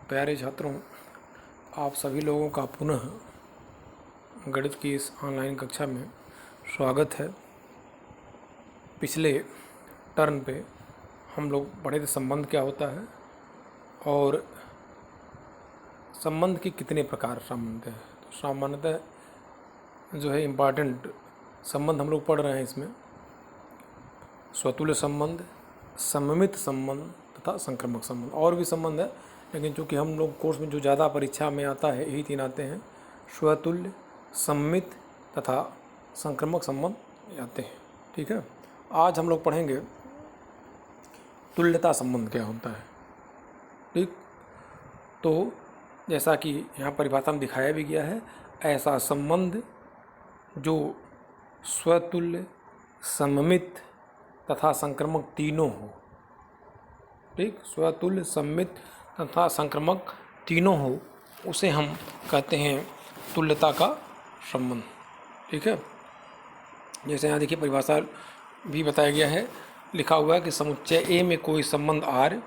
प्यारे छात्रों, आप सभी लोगों का पुनः गणित की इस ऑनलाइन कक्षा में स्वागत है। पिछले टर्न पे हम लोग पढ़े थे संबंध क्या होता है और संबंध के कितने प्रकार संबंध है। तो सामान्यतः जो है इम्पॉर्टेंट संबंध हम लोग पढ़ रहे हैं इसमें स्वतुल्य संबंध, सममित संबंध तथा संक्रामक संबंध। और भी संबंध है, लेकिन चूँकि हम लोग कोर्स में जो ज़्यादा परीक्षा में आता है यही तीन आते हैं, स्वतुल्य, सममित तथा संक्रामक संबंध आते हैं। ठीक है, आज हम लोग पढ़ेंगे तुल्यता संबंध क्या होता है। ठीक, तो जैसा कि यहाँ परिभाषा में दिखाया भी गया है, ऐसा संबंध जो स्वतुल्य, सममित तथा संक्रामक तीनों हो। ठीक, स्वतुल्य, सममित तथा संक्रामक तीनों हो, उसे हम कहते हैं तुल्यता का संबंध। ठीक है, जैसे यहाँ देखिए परिभाषा भी बताया गया है, लिखा हुआ है कि समुच्चय ए में कोई संबंध आर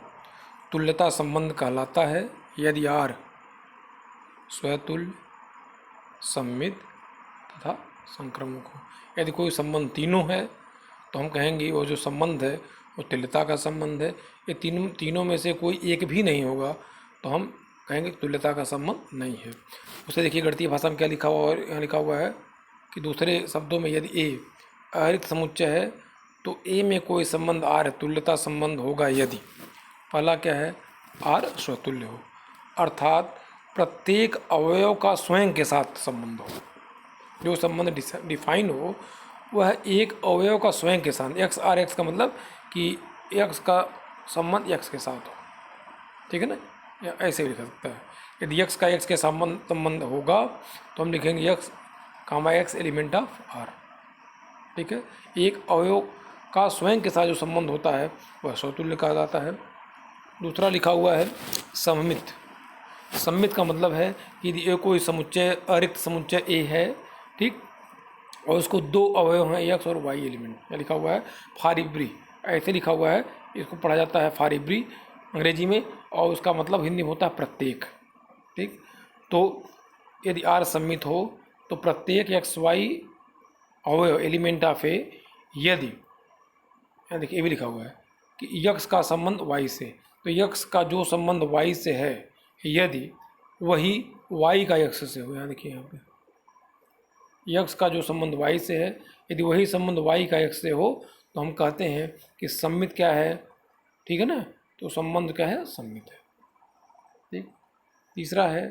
तुल्यता संबंध कहलाता है यदि आर स्वतुल्य, सममित तथा संक्रामक हो। यदि कोई संबंध तीनों है तो हम कहेंगे वो जो संबंध है वो तुल्यता का संबंध है। ये तीनों में से कोई एक भी नहीं होगा तो हम कहेंगे तुल्यता का संबंध नहीं है। उसे देखिए गणितीय भाषा में क्या लिखा हुआ, और यहाँ लिखा हुआ है कि दूसरे शब्दों में यदि ए अरिक्त समुच्चय है तो ए में कोई संबंध आर तुल्यता संबंध होगा यदि पहला क्या है, आर स्वतुल्य हो, अर्थात प्रत्येक अवयव का स्वयं के साथ संबंध हो। जो संबंध डिफाइन हो वह एक अवयव का स्वयं के साथ, एक्स आर एक्स का मतलब कि एक्स का संबंध एक्स के साथ हो। ठीक है ना, या ऐसे भी लिख सकता है। यदि एक्स का एक्स के संबंध होगा तो हम लिखेंगे x comma x element of R. ठीक है, एक अवयव का स्वयं के साथ जो संबंध होता है वह स्वतुल्य कहा जाता है। दूसरा लिखा हुआ है सममित। सममित का मतलब है कि यदि कोई समुच्चय अरिक्त समुच्चय ए है, ठीक, और उसको दो अवयव हैं एक्स और वाई एलिमेंट, या लिखा हुआ है फारिब्री, ऐसे लिखा हुआ है, इसको पढ़ा जाता है फारिब्री अंग्रेजी में, और उसका मतलब हिंदी में होता है प्रत्येक। ठीक, तो यदि आर सममित हो तो प्रत्येक एक्स वाई अवयव एलिमेंट ऑफ ए, यदि यहाँ देखिए ये भी लिखा हुआ है कि यक्स का संबंध वाई से, तो यक्स का जो संबंध वाई से है यदि वही वाई का यक्स से हो, यहाँ देखिए यहाँ पे यक्स का जो संबंध वाई से है यदि वही संबंध वाई का यक्स से हो तो हम कहते हैं कि सममित क्या है। ठीक है ना, तो संबंध क्या है, सममित है। ठीक, तीसरा है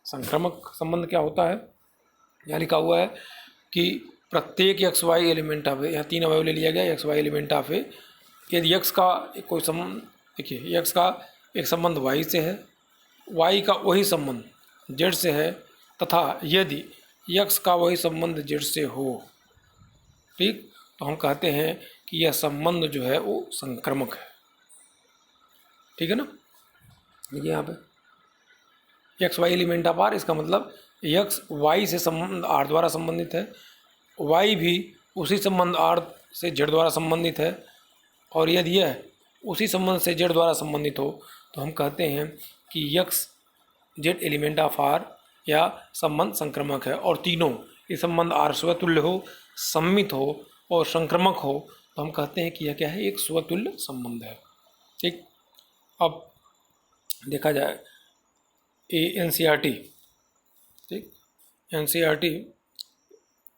संक्रामक संबंध क्या होता है। यहाँ लिखा हुआ है कि प्रत्येक एक्स वाई एलिमेंट ऑफ ए, यहाँ तीन अवयव ले लिया गया, एक्स वाई एलिमेंट ऑफ ए, यदि यक्स का कोई संबंध, देखिए यक्स का एक संबंध वाई से है, वाई का वही संबंध जेड से है, तथा यदि यक्स का वही संबंध जेड से हो, ठीक, तो हम कहते हैं कि यह संबंध जो है वो संक्रामक है। ठीक है ना, देखिए यहाँ पे x y element of R, इसका मतलब यक्स वाई से संबंध आर द्वारा संबंधित है, वाई भी उसी संबंध आर से जेड द्वारा संबंधित है, और यदि यह उसी संबंध से जेड द्वारा संबंधित हो तो हम कहते हैं कि y x z element of R या संबंध संक्रामक है। और तीनों ये संबंध आर स्वतुल्य हो, सममित हो और संक्रामक हो तो हम कहते हैं कि यह क्या है, एक स्वतुल्य संबंध है। ठीक, अब देखा जाए एनसीईआरटी, ठीक, एनसीईआरटी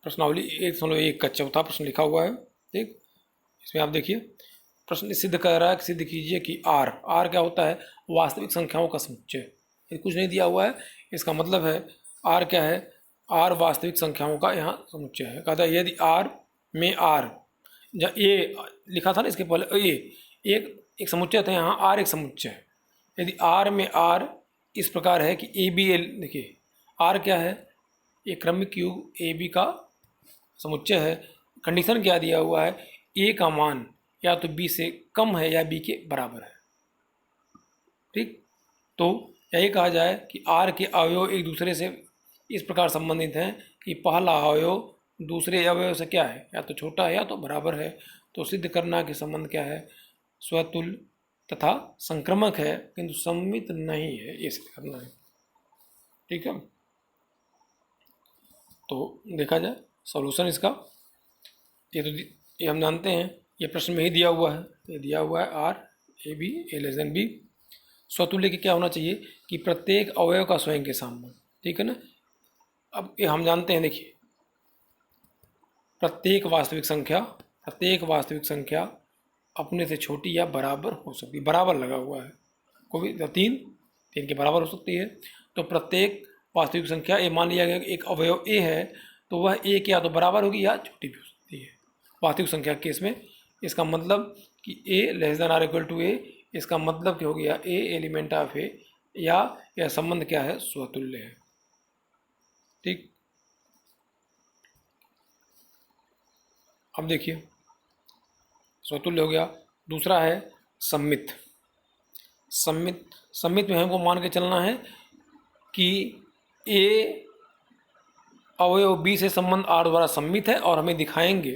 प्रश्नावली 1.1 का चौथा प्रश्न लिखा हुआ है। ठीक, इसमें आप देखिए प्रश्न सिद्ध कर रहा है कि सिद्ध कीजिए कि आर क्या होता है, वास्तविक संख्याओं का समुच्चय। ये कुछ नहीं दिया हुआ है, इसका मतलब है आर क्या है, आर वास्तविक संख्याओं का यहाँ समुच्चय है। कहता है यदि आर में आर, जब ए लिखा था ना इसके पहले ए एक समुच्चय था, यहाँ आर एक समुच्चय है। यदि आर में आर इस प्रकार है कि ए बी एल, देखिए आर क्या है, एक क्रमिक क्यूब ए बी का समुच्चय है। कंडीशन क्या दिया हुआ है, ए का मान या तो बी से कम है या बी के बराबर है। ठीक, तो यही कहा जाए कि आर के अवयव एक दूसरे से इस प्रकार संबंधित हैं कि पहला अवयव दूसरे अवयव से क्या है, या तो छोटा है या तो बराबर है। तो सिद्ध करना कि संबंध क्या है, स्वतुल्य, तथा संक्रमक है किंतु सममित नहीं है, ये सिद्ध करना है। ठीक है, तो देखा जाए सॉल्यूशन इसका, ये हम जानते हैं, ये प्रश्न में ही दिया हुआ है, ये दिया हुआ है R A B A less than B. स्वतुल्य के क्या होना चाहिए कि प्रत्येक अवयव का स्वयं के समान। ठीक है ना। अब ये हम जानते हैं, देखिए प्रत्येक वास्तविक संख्या अपने से छोटी या बराबर हो सकती है, बराबर लगा हुआ है, कोई भी तीन के बराबर हो सकती है। तो प्रत्येक वास्तविक संख्या, ये मान लिया गया कि एक अवयव ए है तो वह ए के या तो बराबर होगी या छोटी भी हो सकती है वास्तविक संख्या के केस में। इसका मतलब कि A less than or equal to A, इसका मतलब क्या हो गया, ए एलिमेंट ऑफ ए, या यह संबंध क्या है, स्वतुल्य है। ठीक, अब देखिए स्वतुल्य हो गया। दूसरा है सम्मित। सम्मित में हमको मान के चलना है कि ए अवयव बी से संबंध आर द्वारा सम्मित है, और हमें दिखाएंगे,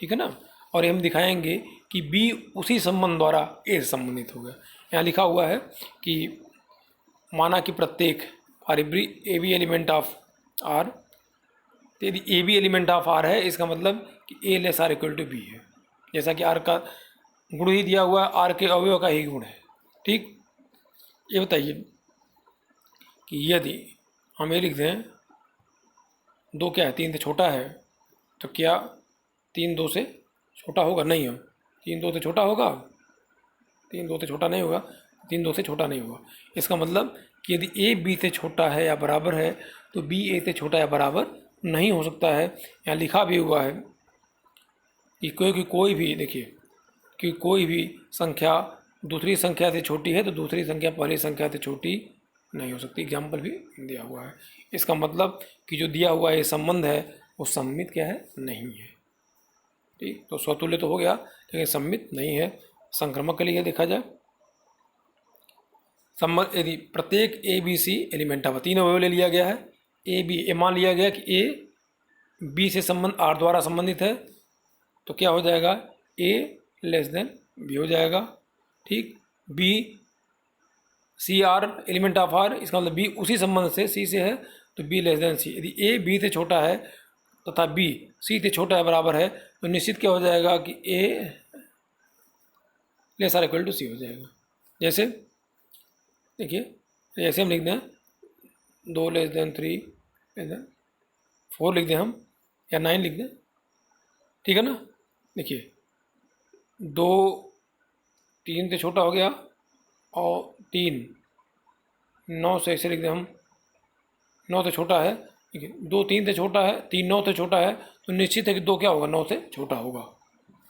ठीक है ना, और हम दिखाएंगे कि बी उसी संबंध द्वारा ए से संबंधित होगा। यहाँ लिखा हुआ है कि माना कि प्रत्येक for every A B element of R, तो यदि A B element of R है, इसका मतलब कि A less or equal to B है। जैसा कि आर का गुण ही दिया हुआ है, आर के अवयव का ही गुण है। ठीक, ये बताइए कि यदि हम ये लिख दें 2 क्या है, 3 से छोटा है, तो क्या 3 2 से छोटा होगा? नहीं हो, 3 2 से छोटा होगा? 3 2 से छोटा नहीं होगा, 3 2 से छोटा नहीं होगा। इसका मतलब कि यदि ए बी से छोटा है या बराबर है तो बी ए से छोटा या बराबर नहीं हो सकता है। यहाँ लिखा भी हुआ है कि क्योंकि कोई भी, देखिए कि कोई भी संख्या दूसरी संख्या से छोटी है तो दूसरी संख्या पहली संख्या से छोटी नहीं हो सकती। एग्जाम्पल भी दिया हुआ है। इसका मतलब कि जो दिया हुआ ये संबंध है वो सम्मित क्या है, नहीं है। ठीक, तो स्वतुल्य तो हो गया लेकिन सम्मित नहीं है। संक्रमक के लिए देखा जाए, संबंध यदि प्रत्येक a b c element of, 3 अवयव ले लिया गया है, ए बी, ए मान लिया गया कि ए बी से संबंध आर द्वारा संबंधित है, तो क्या हो जाएगा, ए लेस देन बी हो जाएगा। ठीक, b c R element of R, इसका मतलब बी उसी संबंध से सी से है तो बी लेस देन सी। यदि ए बी से छोटा है तथा बी सी से छोटा है बराबर है तो निश्चित क्या हो जाएगा कि A less or equal to सी हो जाएगा। जैसे देखिए, जैसे हम लिख दें 2 लेस देन 3 लेस देन 4 लिख दें हम, या 9 लिख दें, ठीक है ना। देखिए 2 3 से छोटा हो गया और 3 9 से, ऐसे लिख दें हम, 9 से छोटा है। देखिए 2 3 से छोटा है, 3 9 से छोटा है, तो निश्चित है कि 2 क्या होगा, 9 से छोटा होगा।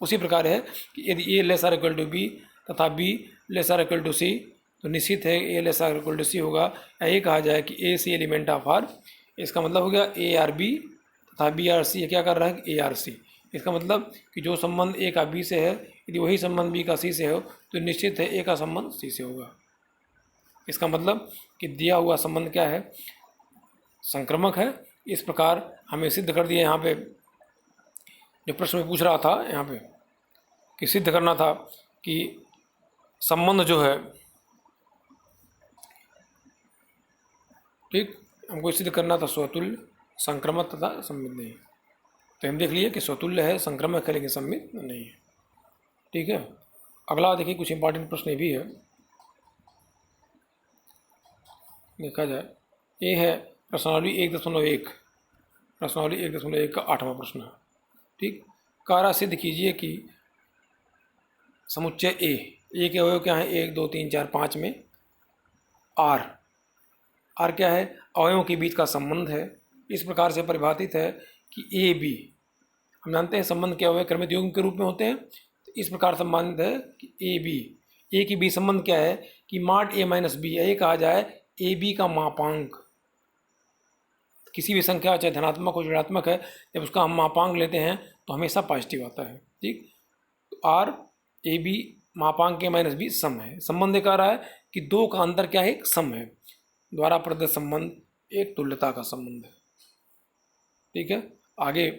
उसी प्रकार है कि यदि A less or equal to B तथा B less or equal to C, तो निश्चित है A less or equal to C होगा। या ये कहा जाए कि A C element of R, इसका मतलब हो गया ए आर बी तथा बी आर सी, क्या कर रहा है, ए आर सी। इसका मतलब कि जो संबंध ए का बी से है, यदि वही संबंध बी का सी से हो तो निश्चित है ए का संबंध सी से होगा। इसका मतलब कि दिया हुआ संबंध क्या है, संक्रमक है। इस प्रकार हमें सिद्ध कर दिया। यहाँ पे जो प्रश्न में पूछ रहा था, यहाँ पे कि सिद्ध करना था कि संबंध जो है, ठीक, हमको सिद्ध करना था स्वतुल्य, संक्रमक तथा सम्मित नहीं। तो हम देख लिए कि स्वतुल्य है, संक्रमक है, लेकिन सम्मित नहीं है। ठीक है, अगला देखिए, कुछ इंपॉर्टेंट प्रश्न भी है, देखा जाए। ये है प्रश्नावली 1.1, प्रश्नावली 1.1 का 8वां प्रश्न है। ठीक, कारा सिद्ध कीजिए कि समुच्चय ए के अवयव क्या है, 1 2 3 4 5 में आर क्या है, अवयवों के बीच का संबंध है। इस प्रकार से परिभाषित है कि ए बी, हम जानते हैं संबंध के अवयव क्रमित युग्म के रूप में होते हैं। तो इस प्रकार संबंध है कि ए की बी संबंध क्या है कि माड ए माइनस बी, ये कहा जाए ए बी का मापांक। किसी भी संख्या चाहे धनात्मक हो ऋणात्मक है, जब उसका हम मापांक लेते हैं तो हमेशा पॉजिटिव आता है। ठीक, तो आर ए बी मापांक के माइनस बी सम है। संबंध कह रहा है कि 2 का अंतर क्या है, एक सम है। द्वारा प्रदत्त संबंध एक तुल्यता का संबंध है। ठीक है, आगे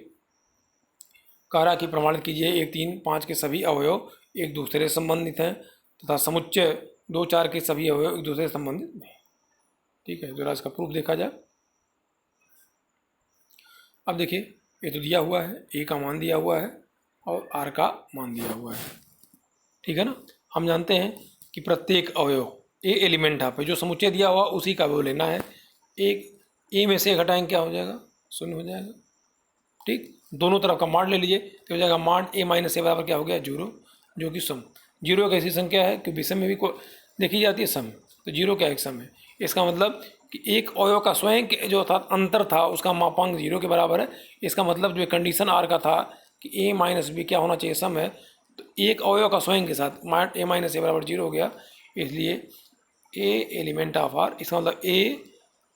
कह रहा कि प्रमाणित कीजिए 1 3 5 के सभी अवयव एक दूसरे से संबंधित हैं। तथा समुच्चय 2 4 के सभी अवयव एक दूसरे से संबंधित नहीं। ठीक है, जरा इसका प्रूफ देखा जाए। अब देखिए, ये तो दिया हुआ है, ए का मान दिया हुआ है और आर का मान दिया हुआ है। ठीक है ना। हम जानते हैं कि प्रत्येक अवयव ए एलिमेंट आप जो समुच्चय दिया हुआ उसी का अवयव लेना है। एक ए में से घटाएंगे क्या हो जाएगा, 0 हो जाएगा। ठीक, दोनों तरफ का माड ले लीजिए तो हो जाएगा माड ए माइनस ए बराबर क्या हो गया, 0, जो कि सम। 0 एक ऐसी संख्या है कि विषम में भी देखी जाती है सम, तो 0 क्या एक सम है। इसका मतलब कि एक अवयव का स्वयं जो था अंतर था उसका मापांक 0 के बराबर है। इसका मतलब जो कंडीशन आर का था कि ए माइनस बी क्या होना चाहिए, सम है, तो एक अवयव का स्वयं के साथ ए माइनस ए बराबर 0 हो गया, इसलिए ए एलिमेंट ऑफ आर। इसका मतलब ए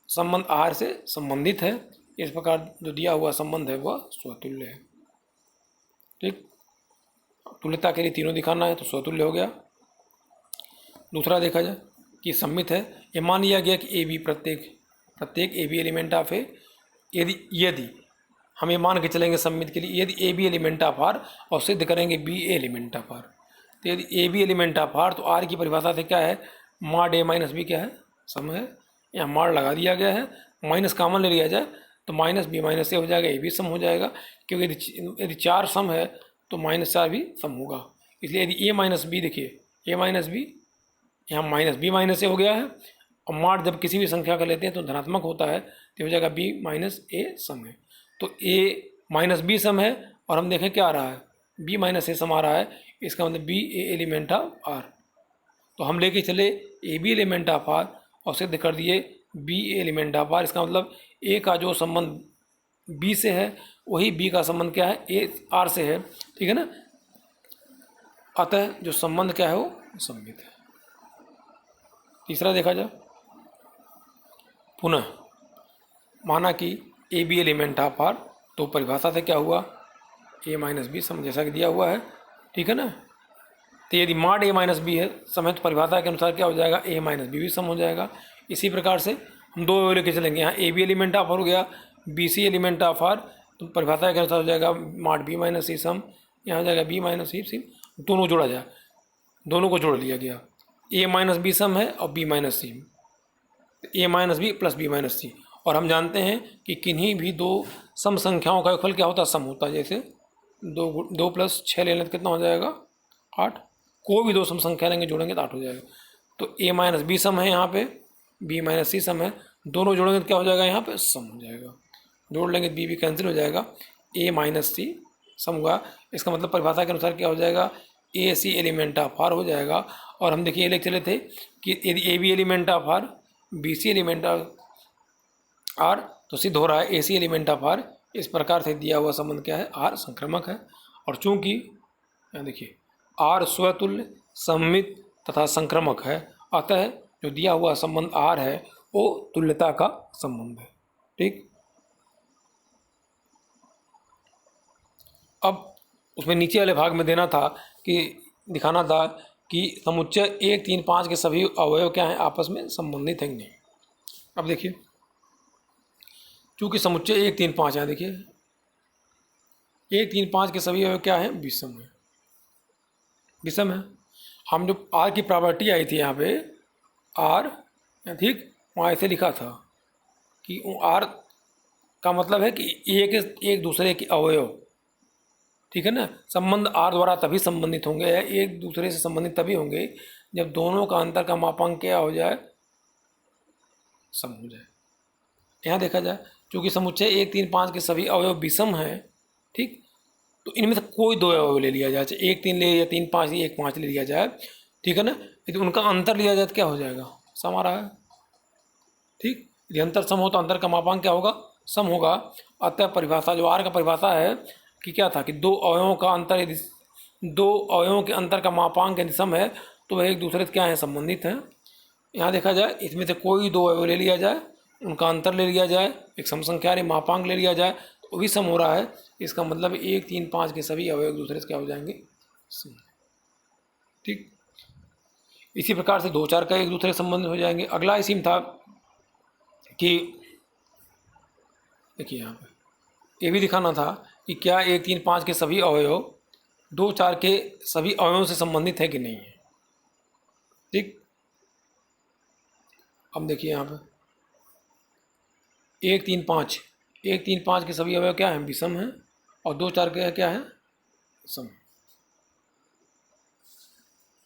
संबंध आर से संबंधित है। इस प्रकार जो दिया हुआ संबंध है वह स्वतुल्य है। ठीक, तुल्यता के लिए तीनों दिखाना है तो स्वतुल्य हो गया। दूसरा देखा जाए कि सम्मित है। ये मान लिया गया कि ए बी प्रत्येक ए बी एलिमेंट ऑफ है। यदि हम ये मान के चलेंगे सम्मित के लिए, यदि A B element of R और सिद्ध करेंगे बी एलिमेंट ऑफ आर, तो यदि A B element of R तो आर की परिभाषा से क्या है, माड ए माइनस बी क्या है, सम है। यहाँ माड लगा दिया गया है, माइनस कॉमन ले लिया जाए तो माइनस बी माइनस ए हो जाएगा, ए भी सम हो जाएगा, क्योंकि यदि 4 सम है तो -4 भी सम होगा। इसलिए यदि ए माइनस बी, देखिए ए माइनस बी, यहाँ माइनस बी माइनस ए हो गया है, और माड जब किसी भी संख्या का लेते हैं तो धनात्मक होता है, तो हो जाएगा बी माइनस ए सम है। तो ए माइनस बी सम है और हम देखें क्या आ रहा है, बी माइनस ए सम आ रहा है। इसका मतलब b a element of R. तो हम लेके चले a B element of R और सिद्ध कर दिए बी एलिमेंट ऑफ आर। इसका मतलब ए का जो संबंध बी से है वही बी का संबंध क्या है, ए आर से है। ठीक है ना। अतः जो संबंध क्या है वो सम्मित है। तीसरा देखा जाए, पुनः माना कि a B element of R, तो परिभाषा से क्या हुआ, ए माइनस बी सम, जैसा कि दिया हुआ है। ठीक है ना। तो यदि माड ए माइनस बी है समय, तो परिभाषा के अनुसार क्या हो जाएगा, ए माइनस बी भी सम हो जाएगा। इसी प्रकार से हम 2 लेके चलेंगे, यहाँ a B element of R हो गया, b c element of R, तो परिभाषा के अनुसार हो जाएगा माड बी माइनस सी सम, यहाँ हो जाएगा बी माइनस सी सी, दोनों जोड़ा जाए, दोनों को जोड़ लिया गया। ए माइनस बी सम है और B minus C, A minus B plus B minus C. और हम जानते हैं कि किन्हीं भी 2 सम संख्याओं का योगफल क्या होता है, सम होता है। जैसे 2 + 6 ले लें तो कितना हो जाएगा, 8। कोई भी 2 सम संख्या लेंगे जोड़ेंगे तो 8 हो जाएगा। तो ए माइनस बी सम है, यहाँ पे बी माइनस सी सम है, दोनों जोड़ेंगे तो क्या हो जाएगा, यहाँ पे सम हो जाएगा। जोड़ लेंगे तो बी भी कैंसिल हो जाएगा, ए माइनस सी सम हुआ। इसका मतलब परिभाषा के अनुसार क्या हो जाएगा, ए सी एलिमेंट ऑफ आर हो जाएगा। और हम देखिए लिख चले थे कि यदि A B element of R, b c element of R, तो सिद्ध हो रहा है a C element of R. इस प्रकार से दिया हुआ संबंध क्या है, आर संक्रामक है। और चूंकि यहाँ देखिए आर स्वतुल्य, सम्मित तथा संक्रामक है, अतः जो दिया हुआ संबंध आर है वो तुल्यता का संबंध है। ठीक, अब उसमें नीचे वाले भाग में देना था कि दिखाना था कि समुच्चय 1 3 5 के सभी अवयव क्या हैं, आपस में संबंधित हैं नहीं। अब देखिए, चूंकि समुच्चय 1 3 5 है, देखिए 1 3 5 के सभी अवयव क्या हैं, विषम है, विषम है। हम जो आर की प्रॉपर्टी आई थी यहाँ पे, आर, ठीक, वहाँ ऐसे लिखा था कि आर का मतलब है कि एक दूसरे के अवयव, ठीक है ना, संबंध आर द्वारा तभी संबंधित होंगे, एक दूसरे से संबंधित तभी होंगे जब दोनों का अंतर का मापांक क्या हो जाए, सम हो जाए। यहाँ देखा जाए, चूँकि समुच्चय 1 3 5 के सभी अवयव विषम हैं, ठीक, तो इनमें से कोई 2 अवयव ले लिया जाए, चाहे 1 3 ले या 3 5 1 5 ले लिया जाए, ठीक है ना। यदि उनका अंतर लिया जाए तो क्या हो जाएगा, सम आ रहा है। ठीक, यदि अंतर सम हो तो अंतर का मापांक क्या होगा, सम होगा। अतः परिभाषा जो आर का परिभाषा है कि क्या था कि 2 अवयवों का अंतर, यदि 2 अवयवों के अंतर का मापांक यदि सम है तो वह एक दूसरे से क्या है, संबंधित हैं। यहाँ देखा जाए, इसमें से कोई 2 अवयव ले लिया जाए, उनका अंतर ले लिया जाए, एक सम संख्या मापांक ले लिया जाए, तो भी सम हो रहा है। इसका मतलब 1 3 5 के सभी अवयव एक दूसरे से क्या हो जाएंगे, सम। ठीक, इसी प्रकार से 2 4 का एक दूसरे से संबंधित हो जाएंगे। अगला इसी में था कि देखिए यहाँ पे ये भी दिखाना था कि क्या 1 3 5 के सभी अवयव 2 4 के सभी अवयवों से संबंधित है कि नहीं है। ठीक। अब देखिए यहाँ पे 1 3 5, 1 3 5 के सभी अवयव क्या हैं, विषम हैं, और 2 4 के क्या है, सम।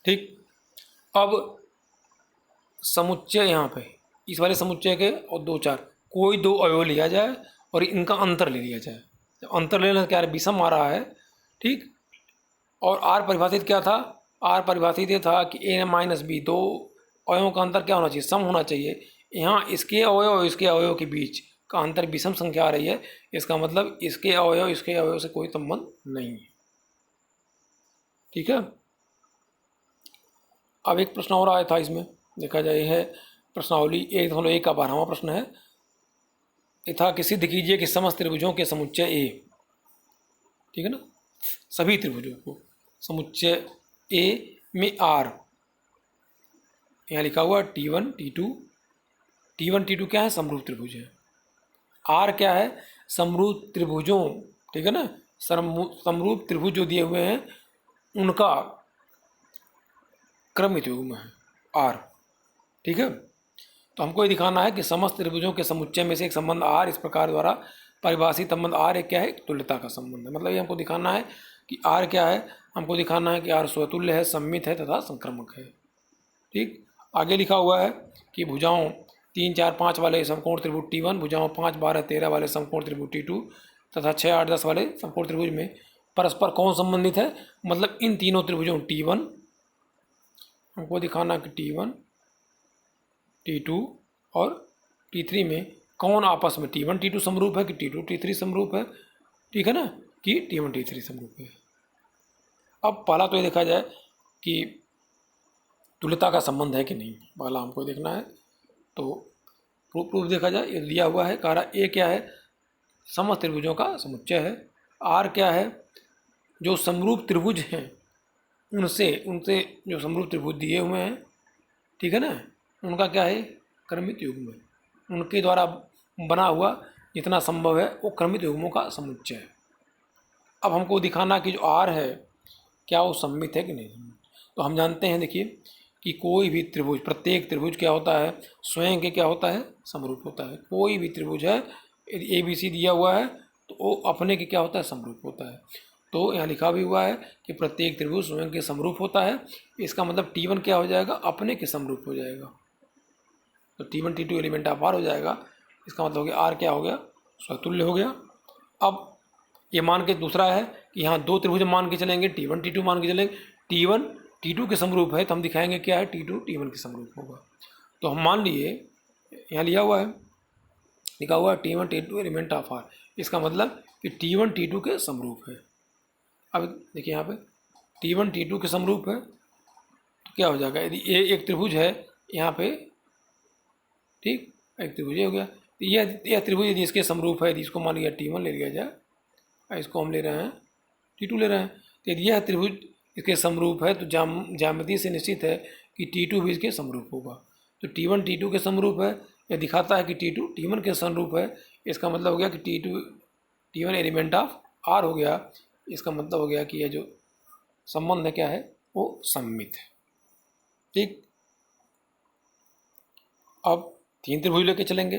ठीक। अब समुच्चय यहाँ पे इस वाले समुच्चय के और 2 4 कोई 2 अवयव लिया जाए और इनका अंतर ले लिया जाए। तो अंतर लेना क्या है, विषम आ रहा है। ठीक। और आर परिभाषित क्या था, आर परिभाषित ये था कि ए माइनस बी, दो अवयवों का अंतर क्या होना चाहिए, सम होना चाहिए। यहाँ इसके अवयव और इसके अवयव के बीच का अंतर विषम संख्या आ रही है, इसका मतलब इसके अवयव से कोई संबंध नहीं है। ठीक है। अब एक प्रश्न और आया था इसमें, देखा जाए है प्रश्नावली 1.1 का 12वां प्रश्न है। ये था कि सिद्ध कीजिए कि समस्त त्रिभुजों के समुच्चय ए, ठीक है ना, सभी त्रिभुजों को समुच्चय ए में आर, यहाँ लिखा हुआ T1 T2 क्या है, समरूप त्रिभुज है। आर क्या है, समरूप त्रिभुजों, ठीक है ना, समरूप त्रिभुज जो दिए हुए हैं उनका क्रमित युग्म है आर। ठीक है। तो हमको ये दिखाना है कि समस्त त्रिभुजों के समुच्चय में से एक संबंध आर इस प्रकार द्वारा परिभाषित संबंध आर एक क्या है, तुल्यता का संबंध है। मतलब ये हमको दिखाना है कि आर क्या है, हमको दिखाना है कि आर स्वतुल्य है, सममित है तथा संक्रमक है। ठीक। आगे लिखा हुआ है कि भुजाओं 3 4 5 वाले समकोण त्रिभुज T1, भुजाओं 5 12 13 वाले समकोण त्रिभुज T2 तथा 6 8 10 वाले समकोण त्रिभुज में परस्पर कौन संबंधित है। मतलब इन तीनों त्रिभुजों T1 हमको दिखाना कि T1 T2 और T3 में कौन आपस में T1 T2 समरूप है कि T2 T3 समरूप है। ठीक है ना, कि T1 T3 समरूप है। अब पहला तो ये देखा जाए कि तुल्यता का संबंध है कि नहीं, पहला हमको देखना है। तो प्रूफ देखा जाए, ये दिया हुआ है, कह रहा ए क्या है, समस्त त्रिभुजों का समुच्चय है। आर क्या है, जो समरूप त्रिभुज हैं उनसे जो समरूप त्रिभुज दिए हुए हैं, ठीक है ना, उनका क्या है, क्रमित युग्म है। उनके द्वारा बना हुआ जितना संभव है वो क्रमित युग्मों का समुच्चय है। अब हमको दिखाना कि जो आर है क्या वो सममित है कि नहीं। तो हम जानते हैं, देखिए कि कोई भी त्रिभुज, प्रत्येक त्रिभुज क्या होता है, स्वयं के क्या होता है, समरूप होता है। कोई भी त्रिभुज है, यदि ABC दिया हुआ है तो वो अपने के क्या होता है, समरूप होता है। तो यहाँ लिखा भी हुआ है कि प्रत्येक त्रिभुज स्वयं के समरूप होता है। इसका मतलब T1 क्या हो जाएगा, अपने के समरूप हो जाएगा। तो T1 T2 element of R हो जाएगा। इसका मतलब हो गया आर क्या हो गया, स्वतुल्य हो गया। अब ये मान के दूसरा है कि यहाँ दो त्रिभुज मान के चलेंगे, T1 T2 मान के चलेंगे। T1 T2 के समरूप है तो हम दिखाएंगे क्या है, T2 T1 के समरूप होगा। तो हम मान लिए, यहाँ लिया हुआ है, लिखा हुआ है T1 T2 element of R. इसका मतलब कि T1 T2 के समरूप है। अब देखिए यहाँ पे T1 T2 के समरूप है तो क्या हो जाएगा, यदि एक त्रिभुज है यहाँ पे, ठीक, एक त्रिभुज हो गया, तो यह त्रिभुज यदि इसके समरूप है, यदि इसको मान लिया T1 ले लिया जाए, इसको हम ले रहे हैं T2 ले रहे हैं, तो यदि यह त्रिभुज इसके समरूप है तो ज्यामिति से निश्चित है कि T2 भी इसके समरूप होगा। तो T1 T2 के समरूप है, यह दिखाता है कि T2 T1 के समरूप है। इसका मतलब हो गया कि T1 एलिमेंट ऑफ आर हो गया। इसका मतलब हो गया कि यह जो संबंध है क्या है, वो सममित है। ठीक। अब 3 त्रिभुज लेके चलेंगे।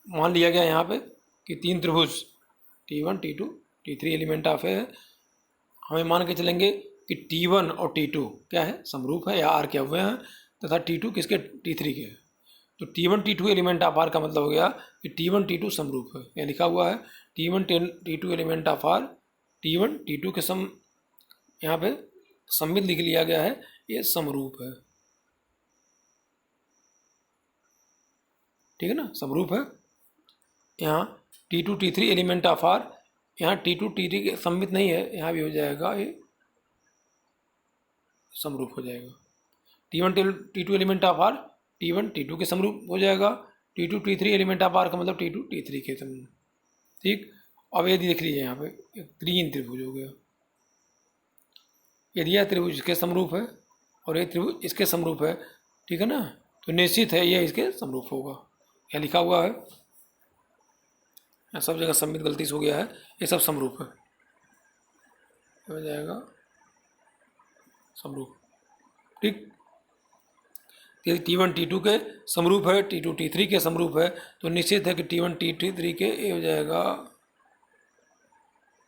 मान लिया गया यहाँ पे कि 3 त्रिभुज T1 T2 T3 element of है। हमें मान के चलेंगे कि T1 और T2 क्या है, समरूप है या आर के हुए हैं, तथा T2 किसके, T3 के। तो T1 T2 element of are का मतलब हो गया कि T1 T2 समरूप है। यह लिखा हुआ है T1 T2 element of are, T1 T2 के यहाँ पे सममित लिख लिया गया है, ये समरूप है। ठीक है ना, समरूप है। यहाँ T2 T3 element of are, यहाँ T2 T3 के सममित नहीं है, यहाँ भी हो जाएगा, ये समरूप हो जाएगा। T1 T2 element of are T1 T2 के समरूप हो जाएगा। T2 T3 element of are का मतलब T2 T3 के समरूप। ठीक। अब यदि देख लीजिए यहाँ पे 3 त्रिभुज हो गया, यदि यह त्रिभुज इसके समरूप है और ये त्रिभुज इसके समरूप है, ठीक है ना, तो निश्चित है यह इसके समरूप होगा। यह लिखा हुआ है, सब जगह सम्मित गलती से हो गया है, ये सब समरूप है, हो जाएगा समरूप। ठीक। यदि T1 T2 के समरूप है, T2 T3 के समरूप है, तो निश्चित है कि T1 T3 के ये हो जाएगा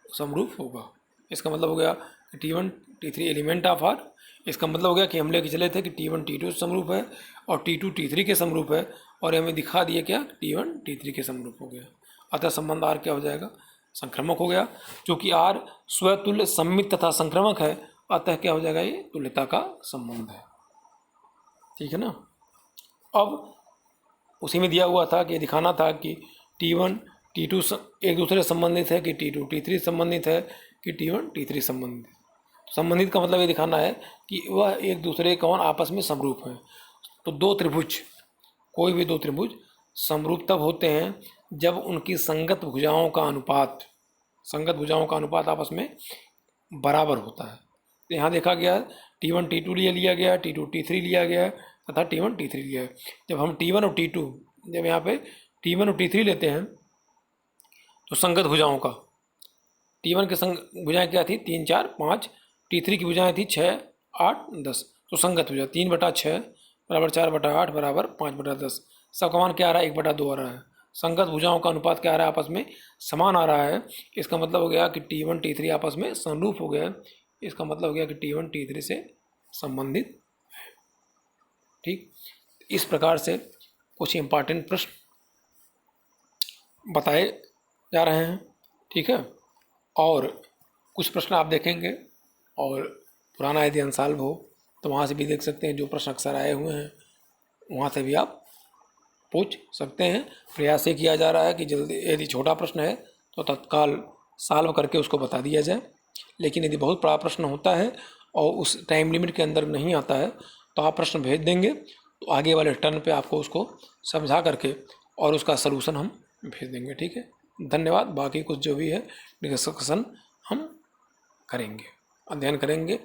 समरूप होगा। इसका मतलब हो गया कि T1 T3 element of R. इसका मतलब हो गया कि हम लेके चले थे कि T1 T2 समरूप है और T2 T3 के समरूप है, और हमें दिखा दिए क्या, T1 T3 के समरूप हो गया। अतः संबंध आर क्या हो जाएगा, संक्रामक हो गया। क्योंकि आर स्वतुल्य सममित तथा संक्रामक है, अतः क्या हो जाएगा, ये तुल्यता का संबंध है। ठीक है ना। अब उसी में दिया हुआ था कि दिखाना था कि T1 T2 एक दूसरे से संबंधित है कि T2 T3 संबंधित है कि T1 T3 संबंधित। संबंधित का मतलब ये दिखाना है कि वह एक दूसरे कौन आपस में समरूप है। तो दो त्रिभुज, कोई भी दो त्रिभुज समरूप तब होते हैं जब उनकी संगत भुजाओं का अनुपात आपस में बराबर होता है। तो यहाँ देखा गया T1 T2 लिया गया, T2 T3 लिया गया तथा T1 T3 लिया है। जब हम T1 और T2, जब यहाँ पे T1 और T3 लेते हैं तो संगत भुजाओं का, T1 की भुजाएं क्या थी, 3 4 5, T3 की भुजाएं थी 6 8 10। तो संगत भुजा 3/6 बराबर 4/8 बराबर 5/10। सबका मान क्या आ रहा है, 1/2 आ रहा है। संगत भुजाओं का अनुपात क्या आ रहा है, आपस में समान आ रहा है। इसका मतलब हो गया कि T1 T3 आपस में समरूप हो गया। इसका मतलब हो गया कि T1 T3 से संबंधित है। ठीक, इस प्रकार से कुछ इम्पॉर्टेंट प्रश्न बताए जा रहे हैं। ठीक है, और कुछ प्रश्न आप देखेंगे, और पुराना यदि अनसॉल्व हो तो वहाँ से भी देख सकते हैं। जो प्रश्न अक्सर आए हुए हैं वहाँ से भी आप पूछ सकते हैं। प्रयास ये किया जा रहा है कि जल्दी, यदि छोटा प्रश्न है तो तत्काल सॉल्व करके उसको बता दिया जाए। लेकिन यदि बहुत बड़ा प्रश्न होता है और उस टाइम लिमिट के अंदर नहीं आता है तो आप प्रश्न भेज देंगे, तो आगे वाले टर्न पे आपको उसको समझा करके और उसका सलूशन हम भेज देंगे। ठीक है, धन्यवाद। बाकी कुछ जो भी है डिस्कशन हम करेंगे, अध्ययन करेंगे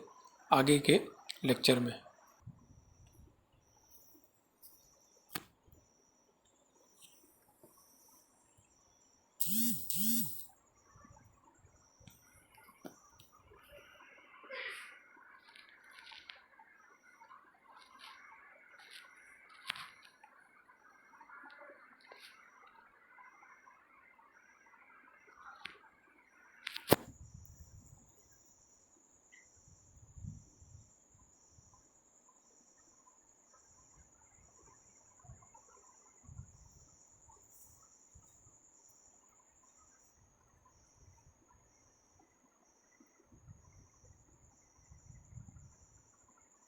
आगे के लेक्चर में।